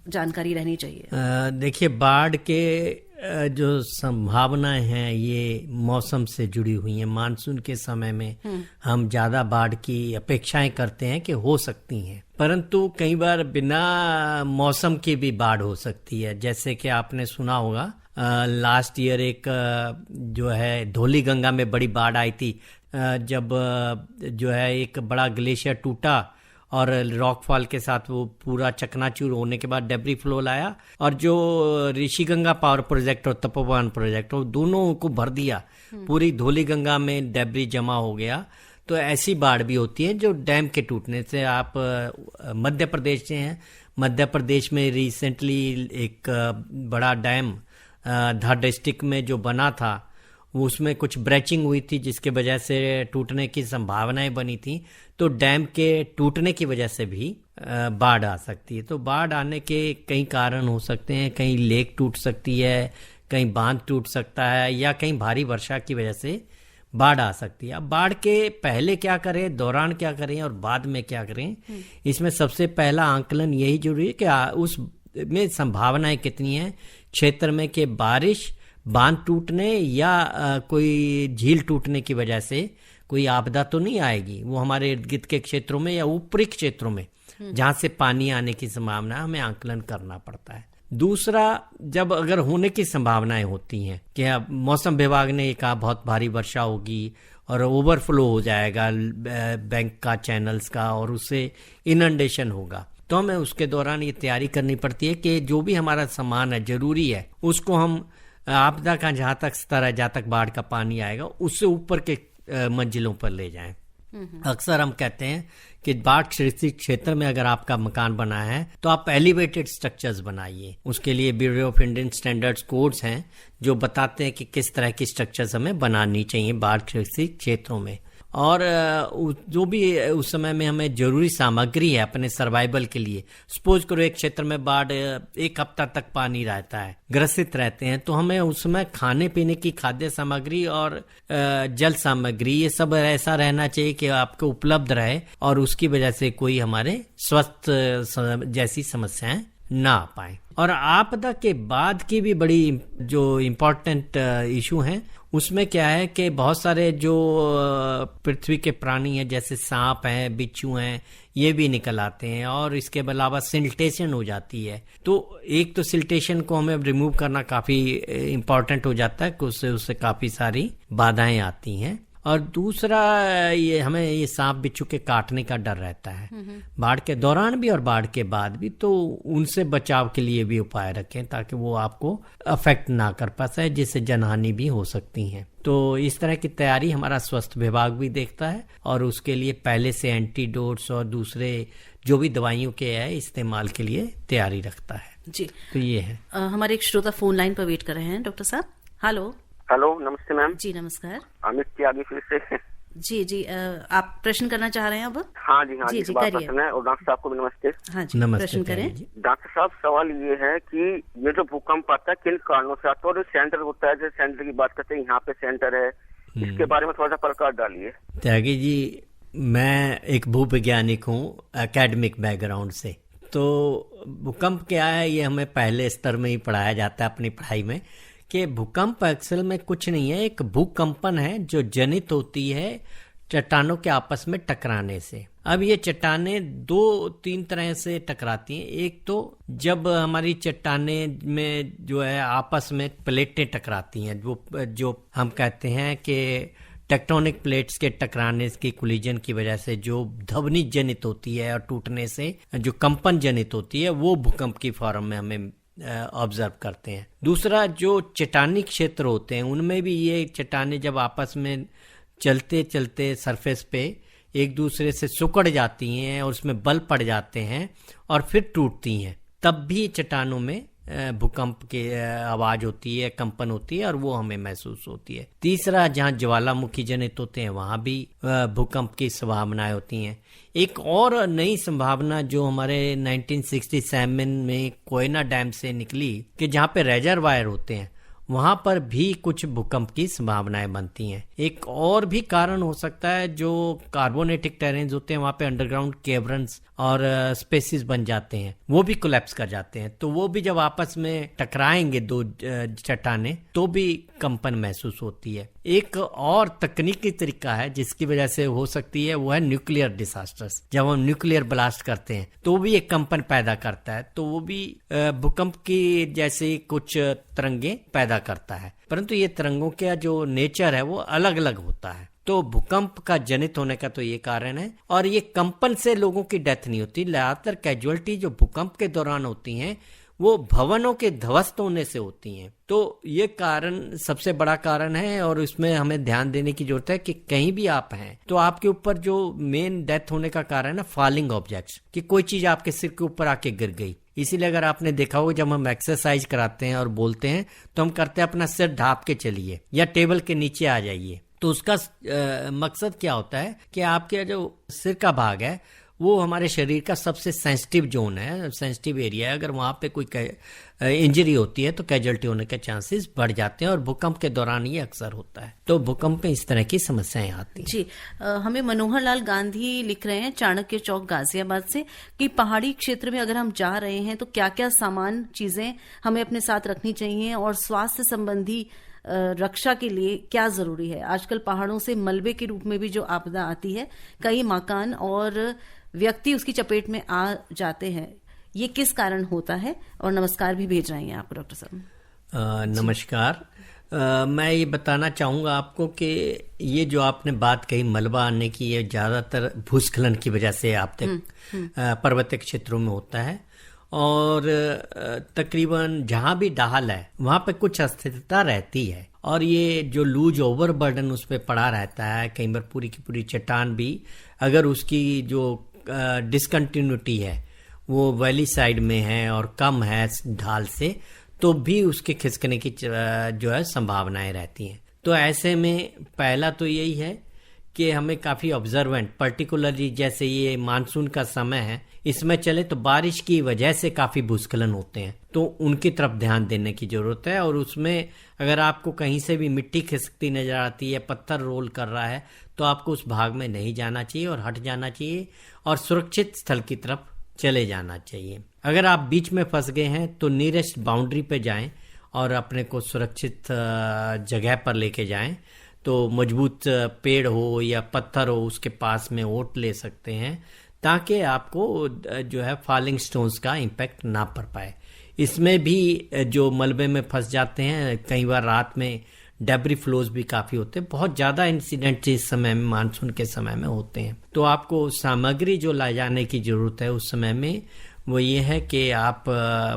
जानकारी रहनी चाहिए? देखिए, बाढ़ के जो संभावनाएं हैं ये मौसम से जुड़ी हुई हैं। मानसून के समय में हम ज्यादा बाढ़ की अपेक्षाएं करते हैं कि हो सकती हैं, परंतु कई बार बिना मौसम की भी बाढ़ हो सकती है। जैसे कि आपने सुना होगा लास्ट ईयर एक जो है धौली गंगा में बड़ी बाढ़ आई थी, जब जो है एक बड़ा ग्लेशियर टूटा और रॉकफॉल के साथ वो पूरा चकनाचूर होने के बाद डेब्री फ्लो लाया, और जो ऋषिगंगा पावर प्रोजेक्ट और तपोवन प्रोजेक्ट, वो दोनों को भर दिया। पूरी धौली गंगा में डेब्री जमा हो गया। तो ऐसी बाढ़ भी होती है जो डैम के टूटने से। आप मध्य प्रदेश से हैं, मध्य प्रदेश में रिसेंटली एक बड़ा डैम धार डिस्ट्रिक्ट में जो बना था उसमें कुछ ब्रेचिंग हुई थी जिसके वजह से टूटने की संभावनाएं बनी थी। तो डैम के टूटने की वजह से भी बाढ़ आ सकती है। तो बाढ़ आने के कई कारण हो सकते हैं, कहीं लेक टूट सकती है, कहीं बांध टूट सकता है, या कहीं भारी वर्षा की वजह से बाढ़ आ सकती है। अब बाढ़ के पहले क्या करें, दौरान क्या करें और बाद में क्या करें, इसमें सबसे पहला आंकलन यही जरूरी है कि उस में संभावनाएं कितनी है क्षेत्र में कि बारिश, बांध टूटने या कोई झील टूटने की वजह से कोई आपदा तो नहीं आएगी। वो हमारे इर्द गिर्द के क्षेत्रों में या ऊपरी क्षेत्रों में जहां से पानी आने की संभावना हमें आंकलन करना पड़ता है। दूसरा, जब अगर होने की संभावनाएं होती हैं कि अब मौसम विभाग ने कहा बहुत भारी वर्षा होगी और ओवरफ्लो हो जाएगा बैंक का, चैनल्स का, और उससे इनंडेशन होगा, तो हमें उसके दौरान ये तैयारी करनी पड़ती है कि जो भी हमारा सामान है जरूरी है उसको हम आपदा का जहां तक स्तर है, जहां तक बाढ़ का पानी आएगा उससे ऊपर के मंजिलों पर ले जाएं। अक्सर हम कहते हैं कि बाढ़ क्षतिग्रस्त क्षेत्र में अगर आपका मकान बना है तो आप एलिवेटेड स्ट्रक्चर्स बनाइए। उसके लिए bureau of Indian standards codes हैं जो बताते हैं कि किस तरह की स्ट्रक्चर्स हमें बनानी चाहिए बाढ़ क्षतिग्रस्त क्षेत्रों में। और जो भी उस समय में हमें जरूरी सामग्री है अपने सर्वाइवल के लिए, सपोज करो एक क्षेत्र में बाढ़ 1 हफ्ता तक पानी रहता है, ग्रसित रहते हैं, तो हमें उस समय खाने पीने की खाद्य सामग्री और जल सामग्री ये सब ऐसा रहना चाहिए कि आपको उपलब्ध रहे और उसकी वजह से कोई हमारे स्वास्थ्य जैसी समस्याएं ना आ पाए। और आपदा के बाद की भी बड़ी जो इम्पोर्टेंट इशू हैं उसमें क्या है कि बहुत सारे जो पृथ्वी के प्राणी हैं जैसे सांप हैं, बिच्छू हैं, ये भी निकल आते हैं और इसके अलावा सिल्टेशन हो जाती है। तो एक तो सिल्टेशन को हमें रिमूव करना काफी इम्पोर्टेंट हो जाता है कि उससे काफी सारी बाधाएं आती हैं। और दूसरा ये हमें ये सांप बिच्छू के काटने का डर रहता है बाढ़ के दौरान भी और बाढ़ के बाद भी, तो उनसे बचाव के लिए भी उपाय रखें ताकि वो आपको अफेक्ट ना कर पाए जिससे जनहानि भी हो सकती है। तो इस तरह की तैयारी हमारा स्वास्थ्य विभाग भी देखता है और उसके लिए पहले से एंटीडोट्स और दूसरे जो भी दवाइयों के है इस्तेमाल के लिए तैयारी रखता है जी। तो ये है। हमारे एक श्रोता फोन लाइन पर वेट कर रहे हैं। डॉक्टर साहब हेलो। हेलो, नमस्ते मैम। जी नमस्कार। अमित त्यागी फिर से। जी आप प्रश्न करना चाह रहे हैं अब? हाँ जी, जी करिए। और डॉक्टर साहब को भी नमस्ते। हाँ जी, प्रश्न करें। डॉक्टर साहब सवाल ये है कि ये जो भूकंप आता है किन कारणों से आता है और सेंटर होता है, जैसे सेंटर की बात करते हैं यहाँ पे सेंटर है, इसके बारे में थोड़ा सा प्रकाश डालिए। त्यागी जी, मैं एक भूवैज्ञानिक हूँ एकेडमिक बैकग्राउंड से, तो भूकंप क्या है ये हमें पहले स्तर में ही पढ़ाया जाता है अपनी पढ़ाई में कि भूकंप अक्सर में कुछ नहीं है, एक भूकंपन है जो जनित होती है चट्टानों के आपस में टकराने से। अब ये चट्टानें 2-3 तरह से टकराती हैं। एक तो जब हमारी चट्टानें में जो है आपस में प्लेटें टकराती हैं, जो हम कहते हैं कि टेक्टोनिक प्लेट्स के टकराने की कोलिजन की वजह से जो ध्वनि जनित होती है और टूटने से जो कंपन जनित होती है वो भूकंप की फॉर्म में हमें ऑब्जर्व करते हैं। दूसरा जो चट्टानी क्षेत्र होते हैं उनमें भी ये चट्टानें जब आपस में चलते चलते सरफेस पे एक दूसरे से सिकुड़ जाती हैं और उसमें बल पड़ जाते हैं और फिर टूटती हैं, तब भी चट्टानों में भूकंप की आवाज होती है, कंपन होती है और वो हमें महसूस होती है। तीसरा, जहाँ ज्वालामुखी जनित होते हैं वहां भी भूकंप की संभावनाएं होती हैं। एक और नई संभावना जो हमारे 1967 में कोयना डैम से निकली कि जहाँ पे रेजरवायर होते हैं वहां पर भी कुछ भूकंप की संभावनाएं बनती हैं। एक और भी कारण हो सकता है जो कार्बोनेटिक टेरेन्स होते हैं वहां पे अंडरग्राउंड केवर्न्स और स्पेसिस बन जाते हैं, वो भी कोलैप्स कर जाते हैं। तो वो भी जब आपस में टकराएंगे दो चट्टानें तो भी कंपन महसूस होती है। एक और तकनीकी तरीका है जिसकी वजह से हो सकती है, वो है न्यूक्लियर डिसास्टर्स। जब हम न्यूक्लियर ब्लास्ट करते हैं तो भी एक कंपन पैदा करता है, तो वो भी भूकंप की जैसे कुछ तरंगे पैदा करता है, परंतु ये तरंगों का जो नेचर है वो अलग अलग होता है। तो भूकंप का जनित होने का तो ये कारण है। और ये कंपन से लोगों की डेथ नहीं होती, ज्यादातर कैजुअलिटी जो भूकंप के दौरान होती हैं वो भवनों के ध्वस्त होने से होती हैं। तो ये कारण सबसे बड़ा कारण है और इसमें हमें ध्यान देने की जरूरत है कि कहीं भी आप हैं तो आपके ऊपर जो मेन डेथ होने का कारण है फॉलिंग ऑब्जेक्ट्स, कि कोई चीज आपके सिर के ऊपर आके गिर गई। इसीलिए अगर आपने देखा होगा जब हम एक्सरसाइज कराते हैं और बोलते हैं तो हम करते हैं अपना सिर ढाप के चलिए या टेबल के नीचे आ जाइए। तो उसका मकसद क्या होता है कि आपके जो सिर का भाग है वो हमारे शरीर का सबसे सेंसिटिव जोन है, सेंसिटिव एरिया है। अगर वहां पे कोई इंजरी होती है तो कैजुअलिटी होने के चांसेस बढ़ जाते हैं और भूकंप के दौरान ये अक्सर होता है। तो भूकंप में इस तरह की समस्याएं आती हैं। जी, हमें मनोहर लाल गांधी लिख रहे हैं चाणक्य चौक गाजियाबाद से कि पहाड़ी क्षेत्र में अगर हम जा रहे हैं तो क्या क्या सामान चीजें हमें अपने साथ रखनी चाहिए और स्वास्थ्य संबंधी रक्षा के लिए क्या जरूरी है। आजकल पहाड़ों से मलबे के रूप में भी जो आपदा आती है, कई मकान और व्यक्ति उसकी चपेट में आ जाते हैं, ये किस कारण होता है? और नमस्कार भी भेज रहे हैं आपको डॉक्टर साहब। नमस्कार। मैं ये बताना चाहूँगा आपको कि ये जो आपने बात कही मलबा आने की, ये ज़्यादातर भूस्खलन की वजह से आप तक पर्वतीय क्षेत्रों में होता है और तकरीबन जहाँ भी ढाल है वहाँ पे कुछ अस्थिरता रहती है और ये जो लूज ओवर बर्डन उस पर पड़ा रहता है, कई बार पूरी की पूरी चट्टान भी अगर उसकी जो डिसकंटिन्यूटी है वो वैली साइड में है और कम है ढाल से, तो भी उसके खिसकने की जो है संभावनाएं रहती हैं। तो ऐसे में पहला तो यही है कि हमें काफ़ी ऑब्जर्वेंट, पर्टिकुलरली जैसे ये मानसून का समय है, इसमें चले तो बारिश की वजह से काफ़ी भूस्खलन होते हैं, तो उनकी तरफ ध्यान देने की ज़रूरत है। और उसमें अगर आपको कहीं से भी मिट्टी खिसकती नज़र आती है, पत्थर रोल कर रहा है, तो आपको उस भाग में नहीं जाना चाहिए और हट जाना चाहिए और सुरक्षित स्थल की तरफ चले जाना चाहिए। अगर आप बीच में फंस गए हैं तो नियरेस्ट बाउंड्री पे जाएं और अपने को सुरक्षित जगह पर लेके जाएं। तो मजबूत पेड़ हो या पत्थर हो उसके पास में ओट ले सकते हैं, ताकि आपको जो है फॉलिंग स्टोन्स का इम्पैक्ट ना पड़ पाए। इसमें भी जो मलबे में फंस जाते हैं, कई बार रात में डेब्री फ्लोज भी काफ़ी होते हैं। बहुत ज़्यादा इंसिडेंट इस समय में, मानसून के समय में होते हैं। तो आपको सामग्री जो ला जाने की ज़रूरत है उस समय में वो ये है कि आप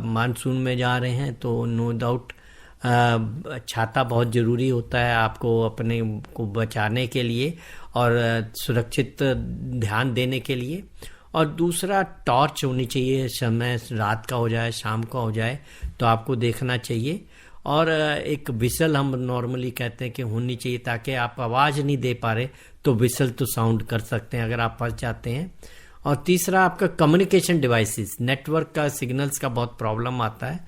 मानसून में जा रहे हैं तो नो डाउट छाता बहुत ज़रूरी होता है आपको अपने को बचाने के लिए और सुरक्षित ध्यान देने के लिए। और दूसरा, टॉर्च होनी चाहिए, समय रात का हो जाए शाम का हो जाए तो आपको देखना चाहिए। और एक विसल हम नॉर्मली कहते हैं कि होनी चाहिए, ताकि आप आवाज़ नहीं दे पा रहे तो विसल तो साउंड कर सकते हैं अगर आप फंस जाते हैं। और तीसरा, आपका कम्युनिकेशन डिवाइसेस, नेटवर्क का, सिग्नल्स का बहुत प्रॉब्लम आता है,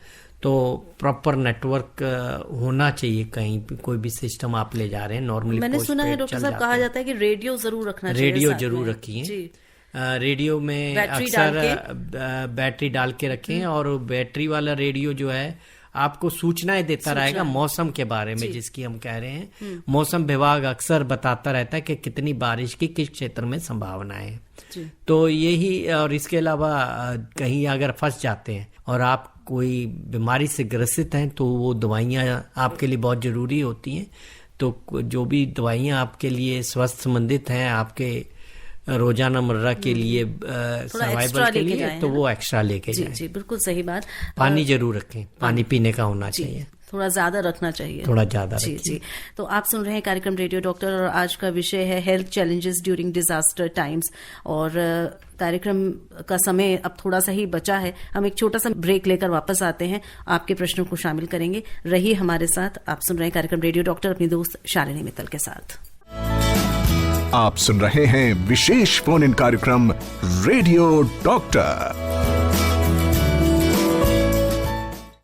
तो प्रॉपर नेटवर्क होना चाहिए कहीं भी, कोई भी सिस्टम आप ले जा रहे हैं। नॉर्मली मैंने सुना है डॉक्टर साहब, कहा जाता है कि रेडियो जरूर रखना चाहिए, रेडियो जरूर रखिए। रेडियो में अक्सर बैटरी डाल के रखें और बैटरी वाला रेडियो जो है आपको सूचनाएं देता रहेगा मौसम के बारे में, जिसकी हम कह रहे हैं। मौसम विभाग अक्सर बताता रहता है कि कितनी बारिश की किस क्षेत्र में संभावना है। तो यही, और इसके अलावा कहीं अगर फंस जाते हैं और आप कोई बीमारी से ग्रसित हैं तो वो दवाइयाँ आपके लिए बहुत ज़रूरी होती हैं। तो जो भी दवाइयाँ आपके लिए स्वास्थ्य संबंधित हैं, आपके रोजाना मर्रा के लिए, सर्वाइवल के लिए, तो वो एक्स्ट्रा लेके जाएं। जी, बिल्कुल सही बात। पानी जरूर रखें, पानी पीने का होना चाहिए, थोड़ा ज्यादा रखना चाहिए, थोड़ा ज्यादा। जी। तो आप सुन रहे हैं कार्यक्रम रेडियो डॉक्टर और आज का विषय है health challenges during disaster times. और कार्यक्रम का समय अब थोड़ा सा ही बचा है, हम एक छोटा सा ब्रेक लेकर वापस आते हैं, आपके प्रश्नों को शामिल करेंगे। रहिए हमारे साथ। आप सुन रहे हैं कार्यक्रम रेडियो डॉक्टर अपनी दोस्त शालिनी मित्तल के साथ। आप सुन रहे हैं विशेष फोन इन कार्यक्रम रेडियो डॉक्टर।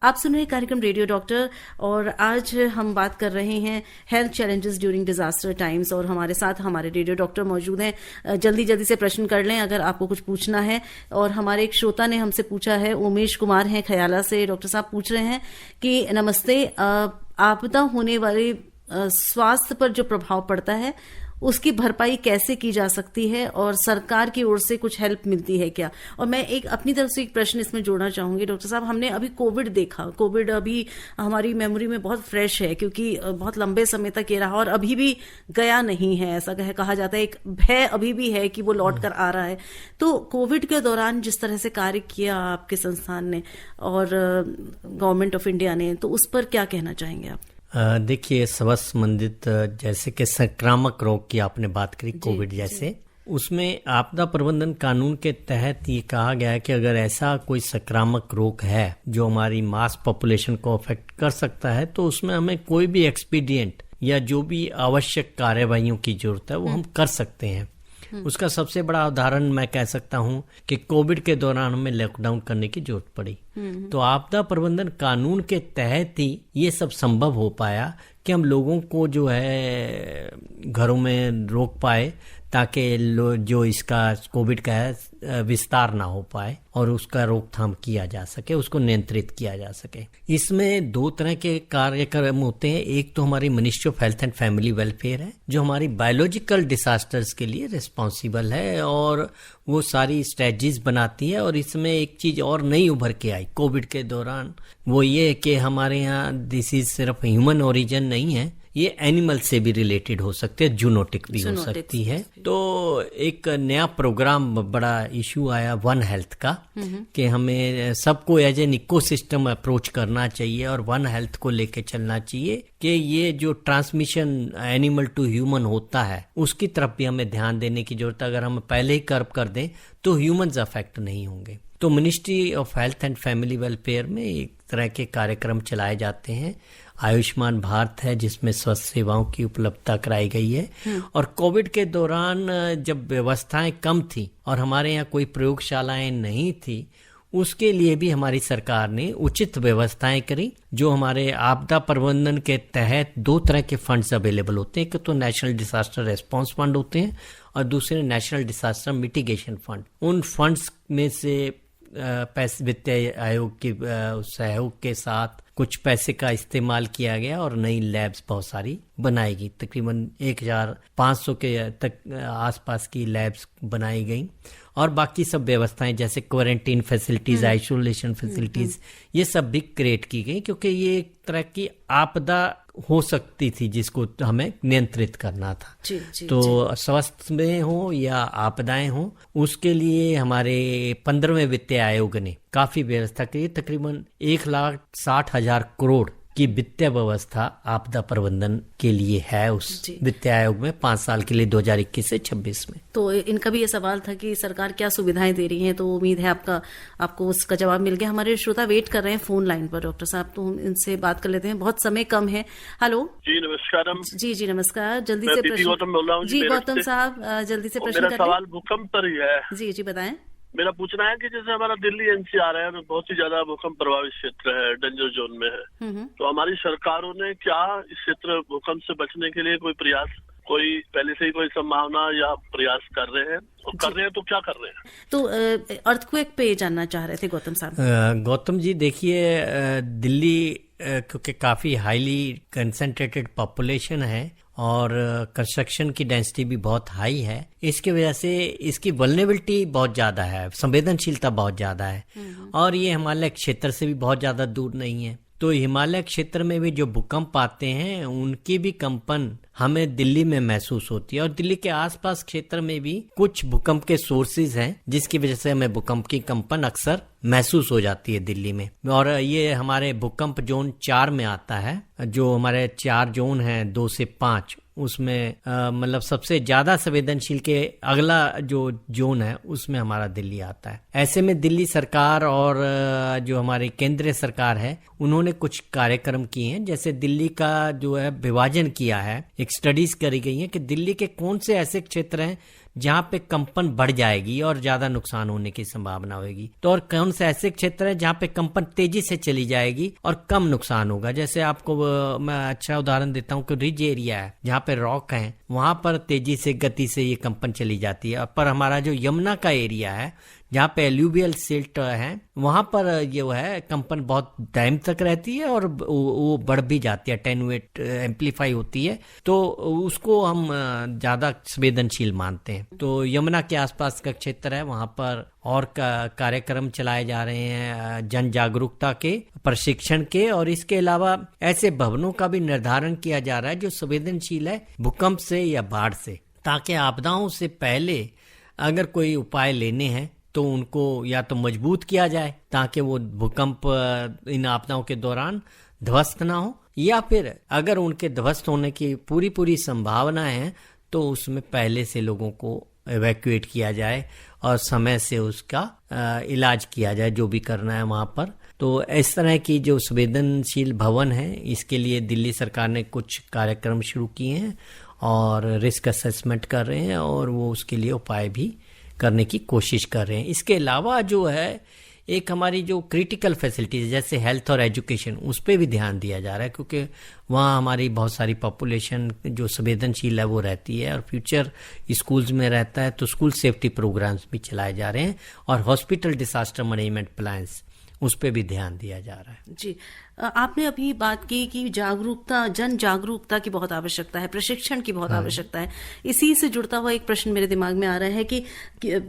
आप सुन रहे हैं कार्यक्रम रेडियो डॉक्टर और आज हम बात कर रहे हैं health challenges during disaster times. और हमारे साथ हमारे रेडियो डॉक्टर मौजूद हैं। जल्दी जल्दी से प्रश्न कर लें अगर आपको कुछ पूछना है। और हमारे एक श्रोता ने हमसे पूछा है, उमेश कुमार हैं खयाला से। डॉक्टर साहब पूछ रहे हैं कि नमस्ते, आपदा होने वाले स्वास्थ्य पर जो प्रभाव पड़ता है उसकी भरपाई कैसे की जा सकती है और सरकार की ओर से कुछ हेल्प मिलती है क्या? और मैं एक अपनी तरफ से एक प्रश्न इसमें जोड़ना चाहूंगी डॉक्टर साहब। हमने अभी कोविड देखा, कोविड अभी हमारी मेमोरी में बहुत फ्रेश है क्योंकि बहुत लंबे समय तक ये रहा और अभी भी गया नहीं है, ऐसा कहा जाता है। एक भय अभी भी है कि वो लौट कर आ रहा है। तो कोविड के दौरान जिस तरह से कार्य किया आपके संस्थान ने और गवर्नमेंट ऑफ इंडिया ने, तो उस पर क्या कहना चाहेंगे आप? देखिए, स्वास्थ्य संबंधित जैसे कि संक्रामक रोग की आपने बात करी, कोविड जैसे, उसमें आपदा प्रबंधन कानून के तहत ये कहा गया है कि अगर ऐसा कोई संक्रामक रोग है जो हमारी मास पॉपुलेशन को अफेक्ट कर सकता है तो उसमें हमें कोई भी एक्सपीडिएंट या जो भी आवश्यक कार्यवाहियों की जरूरत है वो हम कर सकते हैं। उसका सबसे बड़ा उदाहरण मैं कह सकता हूं कि कोविड के दौरान हमें लॉकडाउन करने की जरूरत पड़ी, तो आपदा प्रबंधन कानून के तहत ही ये सब संभव हो पाया कि हम लोगों को जो है घरों में रोक पाए ताकि जो इसका कोविड का है विस्तार ना हो पाए और उसका रोकथाम किया जा सके, उसको नियंत्रित किया जा सके। इसमें दो तरह के कार्यक्रम होते हैं। एक तो हमारी ministry of health and family welfare है जो हमारी बायोलॉजिकल डिसास्टर्स के लिए रिस्पॉन्सिबल है और वो सारी स्ट्रेटजीज बनाती है। और इसमें एक चीज और नई उभर के आई कोविड के दौरान, वो ये कि हमारे यहाँ दिस इज सिर्फ ह्यूमन ओरिजिन नहीं है, ये एनिमल से भी रिलेटेड हो सकते हैं, जूनोटिक भी हो सकती है। तो एक नया प्रोग्राम बड़ा इशू आया वन हेल्थ का कि हमें सबको एज एन इकोसिस्टम अप्रोच करना चाहिए और वन हेल्थ को लेके चलना चाहिए कि ये जो ट्रांसमिशन एनिमल टू ह्यूमन होता है उसकी तरफ भी हमें ध्यान देने की जरूरत है। अगर हम पहले ही कर्व कर दें तो ह्यूमंस अफेक्ट नहीं होंगे। तो ministry of health and family welfare में एक तरह के कार्यक्रम चलाए जाते हैं। आयुष्मान भारत है जिसमें स्वास्थ्य सेवाओं की उपलब्धता कराई गई है। और कोविड के दौरान जब व्यवस्थाएं कम थी और हमारे यहाँ कोई प्रयोगशालाएं नहीं थी, उसके लिए भी हमारी सरकार ने उचित व्यवस्थाएं करी। जो हमारे आपदा प्रबंधन के तहत दो तरह के फंड्स अवेलेबल होते हैं, एक तो नेशनल डिजास्टर रेस्पॉन्स फंड होते हैं और दूसरे नेशनल डिजास्टर मिटिगेशन फंड। उन फंड्स में से पैसे वित्त आयोग के सहयोग के साथ कुछ पैसे का इस्तेमाल किया गया और नई लैब्स बहुत सारी बनाई गई। तकरीबन 1500 के तक आसपास की लैब्स बनाई गई और बाकी सब व्यवस्थाएं जैसे क्वारंटीन फैसिलिटीज, आइसोलेशन फैसिलिटीज, ये सब भी क्रिएट की गई क्योंकि ये एक तरह की आपदा हो सकती थी जिसको हमें नियंत्रित करना था। तो स्वास्थ्य में हो या आपदाएं हो, उसके लिए हमारे 15वें वित्त आयोग ने काफी व्यवस्था की। तकरीबन 1,60,000 करोड़ की वित्तीय व्यवस्था आपदा प्रबंधन के लिए है उस वित्त आयोग में 5 साल के लिए 2021 से 26 में। तो इनका भी ये सवाल था कि सरकार क्या सुविधाएं दे रही है, तो उम्मीद है आपको उसका जवाब मिल गया। हमारे श्रोता वेट कर रहे हैं फोन लाइन पर डॉक्टर साहब, तो हम इनसे बात कर लेते हैं, बहुत समय कम है। हेलो जी नमस्कार। जी नमस्कार, जल्दी से प्रश्न। गौतम बोल रहा हूँ जी। गौतम साहब जल्दी से प्रश्न करें। सवाल भूकंप पर ही है। जी बताएं। मेरा पूछना है कि जैसे हमारा दिल्ली एनसीआर है, बहुत ही ज्यादा भूकंप प्रभावित क्षेत्र है, डेंजर जोन में है, तो हमारी सरकारों ने क्या इस क्षेत्र भूकंप से बचने के लिए कोई प्रयास, कोई पहले से ही कोई संभावना या प्रयास कर रहे हैं, और कर रहे हैं तो क्या कर रहे हैं? तो अर्थक्वेक पे जानना चाह रहे थे गौतम साहब। गौतम जी देखिए, दिल्ली क्योंकि काफी हाईली कंसंट्रेटेड पॉपुलेशन है और कंस्ट्रक्शन की डेंसिटी भी बहुत हाई है, इसकी वजह से इसकी वल्नरेबिलिटी बहुत ज्यादा है, संवेदनशीलता बहुत ज्यादा है और ये हिमालय क्षेत्र से भी बहुत ज्यादा दूर नहीं है। तो हिमालय क्षेत्र में भी जो भूकंप आते हैं उनकी भी कंपन हमें दिल्ली में महसूस होती है और दिल्ली के आसपास क्षेत्र में भी कुछ भूकंप के सोर्सेज हैं जिसकी वजह से हमें भूकंप की कंपन अक्सर महसूस हो जाती है दिल्ली में। और ये हमारे भूकंप जोन 4 में आता है, जो हमारे 4 जोन हैं 2 से 5, उसमें मतलब सबसे ज्यादा संवेदनशील के अगला जो जोन है उसमें हमारा दिल्ली आता है। ऐसे में दिल्ली सरकार और जो हमारी केंद्रीय सरकार है उन्होंने कुछ कार्यक्रम किए हैं, जैसे दिल्ली का जो है विभाजन किया है, एक स्टडीज करी गई है कि दिल्ली के कौन से ऐसे क्षेत्र हैं जहाँ पे कंपन बढ़ जाएगी और ज्यादा नुकसान होने की संभावना होगी, तो और कौन से ऐसे क्षेत्र हैं जहाँ पे कंपन तेजी से चली जाएगी और कम नुकसान होगा। जैसे आपको मैं अच्छा उदाहरण देता हूँ कि रिज एरिया है जहाँ पे रॉक है, वहां पर तेजी से गति से ये कंपन चली जाती है। पर हमारा जो यमुना का एरिया है जहाँ पे एल्यूवियल सिल्ट है, वहां पर ये है कंपन बहुत टाइम तक रहती है और वो बढ़ भी जाती है, अटेनुएट एम्पलीफाई होती है, तो उसको हम ज्यादा संवेदनशील मानते हैं। तो यमुना के आसपास का क्षेत्र है, वहां पर और कार्यक्रम चलाए जा रहे हैं जन जागरूकता के, प्रशिक्षण के, और इसके अलावा ऐसे भवनों का भी निर्धारण किया जा रहा है जो संवेदनशील है भूकंप से या बाढ़ से, ताकि आपदाओं से पहले अगर कोई उपाय लेने हैं तो उनको या तो मजबूत किया जाए ताकि वो भूकंप इन आपदाओं के दौरान ध्वस्त ना हो, या फिर अगर उनके ध्वस्त होने की पूरी संभावना है तो उसमें पहले से लोगों को इवैक्यूएट किया जाए और समय से उसका इलाज किया जाए, जो भी करना है वहां पर। तो इस तरह की जो संवेदनशील भवन है, इसके लिए दिल्ली सरकार ने कुछ कार्यक्रम शुरू किए हैं और रिस्क असेसमेंट कर रहे हैं और वो उसके लिए उपाय भी करने की कोशिश कर रहे हैं। इसके अलावा जो है एक हमारी जो क्रिटिकल फैसिलिटीज जैसे हेल्थ और एजुकेशन, उस पर भी ध्यान दिया जा रहा है, क्योंकि वहाँ हमारी बहुत सारी पॉपुलेशन जो संवेदनशील है वो रहती है और फ्यूचर स्कूल्स में रहता है, तो स्कूल सेफ्टी प्रोग्राम्स भी चलाए जा रहे हैं और हॉस्पिटल डिजास्टर मैनेजमेंट प्लान्स उस पर भी ध्यान दिया जा रहा है। जी, आपने अभी बात की कि जागरूकता, जन जागरूकता की बहुत आवश्यकता है, प्रशिक्षण की बहुत आवश्यकता है। इसी से जुड़ता हुआ एक प्रश्न मेरे दिमाग में आ रहा है कि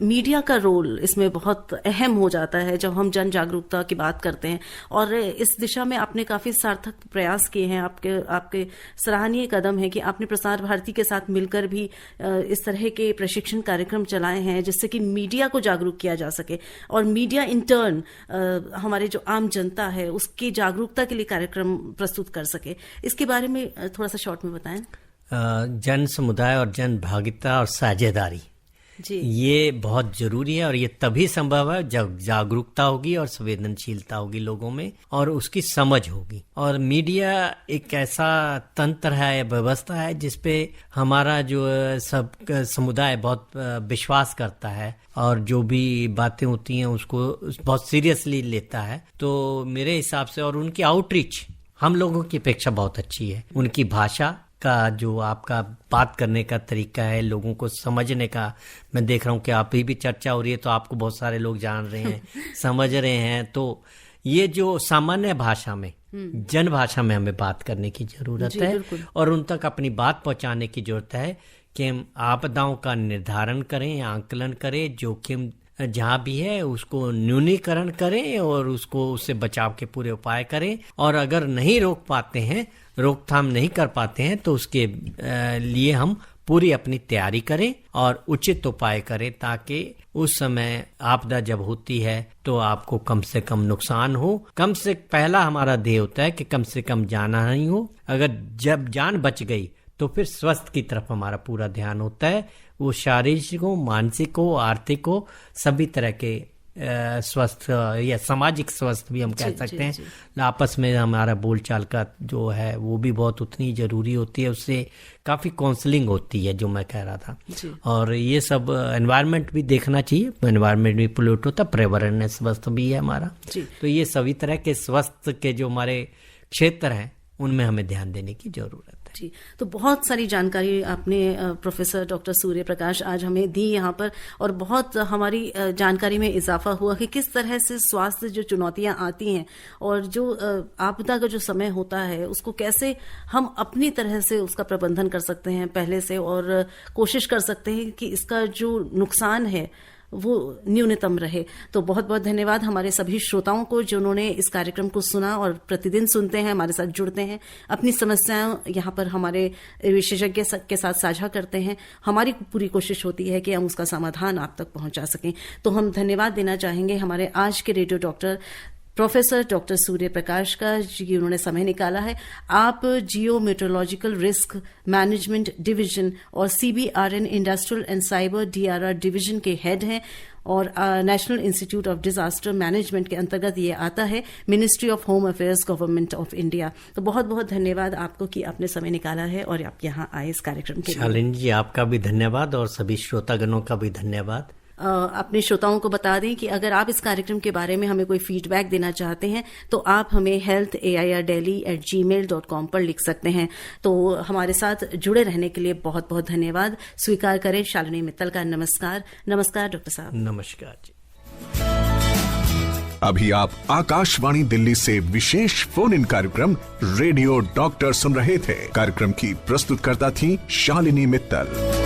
मीडिया का रोल इसमें बहुत अहम हो जाता है जब हम जन जागरूकता की बात करते हैं, और इस दिशा में आपने काफी सार्थक प्रयास किए हैं। आपके सराहनीय कदम है कि आपने प्रसार भारती के साथ मिलकर भी इस तरह के प्रशिक्षण कार्यक्रम चलाए हैं जिससे कि मीडिया को जागरूक किया जा सके, और मीडिया इन टर्न हमारे जो आम जनता है उसकी जागरूकता के लिए कार्यक्रम प्रस्तुत कर सके। इसके बारे में थोड़ा सा शॉर्ट में बताएं। जन समुदाय और जन भागीदारी और साझेदारी जी, ये बहुत जरूरी है, और ये तभी संभव है जब जागरूकता होगी और संवेदनशीलता होगी लोगों में, और उसकी समझ होगी। और मीडिया एक ऐसा तंत्र है, व्यवस्था है जिसपे हमारा जो सब समुदाय बहुत विश्वास करता है, और जो भी बातें होती हैं उसको बहुत सीरियसली लेता है। तो मेरे हिसाब से, और उनकी आउटरीच हम लोगों की अपेक्षा बहुत अच्छी है। उनकी भाषा का जो आपका बात करने का तरीका है, लोगों को समझने का, मैं देख रहा हूँ कि आप ही भी चर्चा हो रही है तो आपको बहुत सारे लोग जान रहे हैं, समझ रहे हैं। तो ये जो सामान्य भाषा में, जन भाषा में हमें बात करने की जरूरत है, और उन तक अपनी बात पहुंचाने की जरूरत है कि हम आपदाओं का निर्धारण करें, आंकलन करें, जोखिम जहाँ भी है उसको न्यूनीकरण करें, और उससे बचाव के पूरे उपाय करें। और अगर नहीं रोक पाते हैं, रोकथाम नहीं कर पाते हैं, तो उसके लिए हम पूरी अपनी तैयारी करें और उचित उपाय करें, ताकि उस समय आपदा जब होती है तो आपको कम से कम नुकसान हो। कम से पहला हमारा ध्येय होता है कि कम से कम जाना नहीं हो। अगर जब जान बच गई तो फिर स्वास्थ्य की तरफ हमारा पूरा ध्यान होता है। वो शारीरिक हो, मानसिक हो, आर्थिक हो, सभी तरह के स्वस्थ या सामाजिक स्वास्थ्य भी हम कह सकते हैं। आपस में हमारा बोलचाल का जो है वो भी बहुत उतनी जरूरी होती है, उससे काफ़ी काउंसलिंग होती है, जो मैं कह रहा था। और ये सब एनवायरनमेंट भी देखना चाहिए, एनवायरनमेंट भी पोल्यूट होता, पर्यावरण स्वस्थ भी है हमारा। तो ये सभी तरह के स्वास्थ्य के जो हमारे क्षेत्र हैं उनमें हमें ध्यान देने की जरूरत है। जी, तो बहुत सारी जानकारी आपने प्रोफेसर डॉक्टर सूर्य प्रकाश आज हमें दी यहाँ पर, और बहुत हमारी जानकारी में इजाफा हुआ कि किस तरह से स्वास्थ्य जो चुनौतियाँ आती हैं और जो आपदा का जो समय होता है उसको कैसे हम अपनी तरह से उसका प्रबंधन कर सकते हैं पहले से, और कोशिश कर सकते हैं कि इसका जो नुकसान है वो न्यूनतम रहे। तो बहुत बहुत धन्यवाद हमारे सभी श्रोताओं को जिन्होंने इस कार्यक्रम को सुना और प्रतिदिन सुनते हैं, हमारे साथ जुड़ते हैं, अपनी समस्याएं यहाँ पर हमारे विशेषज्ञ के साथ साझा करते हैं। हमारी पूरी कोशिश होती है कि हम उसका समाधान आप तक पहुंचा सकें। तो हम धन्यवाद देना चाहेंगे हमारे आज के radio doctor professor doctor Surya Prakash का, जी उन्होंने समय निकाला है। आप जियो मेट्रोलॉजिकल रिस्क मैनेजमेंट डिवीजन और CBRN industrial and cyber DRR division के हेड हैं, और national institute of disaster management के अंतर्गत ये आता है, ministry of home affairs government of India. तो बहुत बहुत धन्यवाद आपको कि आपने समय निकाला है और आप यहाँ आए इस कार्यक्रम के लिए। शालिनी जी, आपका भी धन्यवाद और सभी श्रोतागणों का भी धन्यवाद। अपने श्रोताओं को बता दें कि अगर आप इस कार्यक्रम के बारे में हमें कोई फीडबैक देना चाहते हैं तो आप हमें healthairdelhi@gmail.com पर लिख सकते हैं। तो हमारे साथ जुड़े रहने के लिए बहुत बहुत धन्यवाद। स्वीकार करें शालिनी मित्तल का नमस्कार। नमस्कार डॉक्टर साहब। नमस्कार जी। अभी आप आकाशवाणी दिल्ली से विशेष फोन इन कार्यक्रम रेडियो डॉक्टर सुन रहे थे। कार्यक्रम की प्रस्तुतकर्ता थी शालिनी मित्तल।